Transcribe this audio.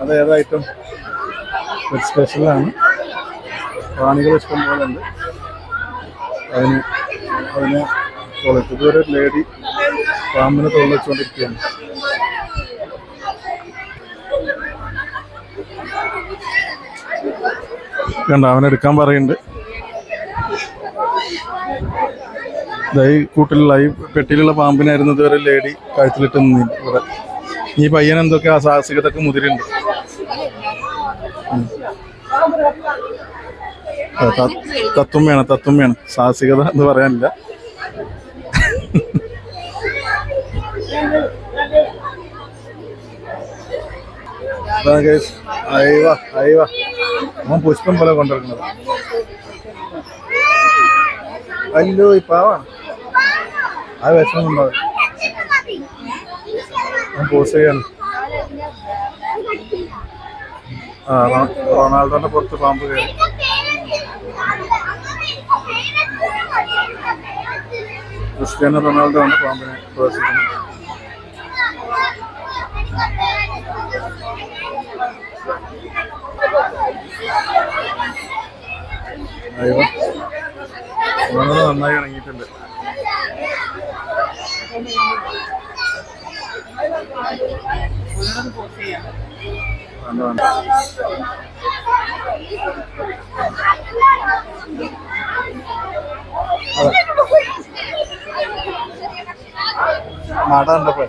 അത് ഏതായിട്ടും സ്പെഷ്യലാണ്. പ്രാണികൾ ഇഷ്ടം പോലെ ഉണ്ട്. അതിന് ഇതുവരെ ലേഡി പാമ്പിനെ തൊഴിച്ചുകൊണ്ടിരിക്കുകയാണ്. കണ്ട അവനെടുക്കാൻ പറയുന്നുണ്ട്. ഈ കൂട്ടിലുള്ള ഈ പെട്ടിയിലുള്ള പാമ്പിനായിരുന്നു ഇതുവരെ ലേഡി കഴുത്തിലിട്ട് നിന്നില്ല. ഇവിടെ ഈ പയ്യൻ എന്തൊക്കെ അസാഹസികതക്ക് മുതിരുണ്ട്. തത്വമയാണ് സാഹസികത എന്ന് പറയാനില്ല. അവൻ പുഷ്പം പോലെ കൊണ്ടിരിക്കുന്നത്. അല്ലോ ഈ പാവാണ്. ആ വിഷമം ഉണ്ടാവും. ഞാൻ പോസ്റ്റ് ചെയ്യാണ്. റൊണാൾഡോന്റെ പുറത്ത് പാമ്പ് കയറി. ക്രിസ്ത്യാനോ റൊണാൾഡോ ആണ് പാമ്പിനെ പ്രദർശിക്കുന്നത്. നന്നായി ഇറങ്ങിയിട്ടുണ്ട്. നട കണ്ടപ്പോ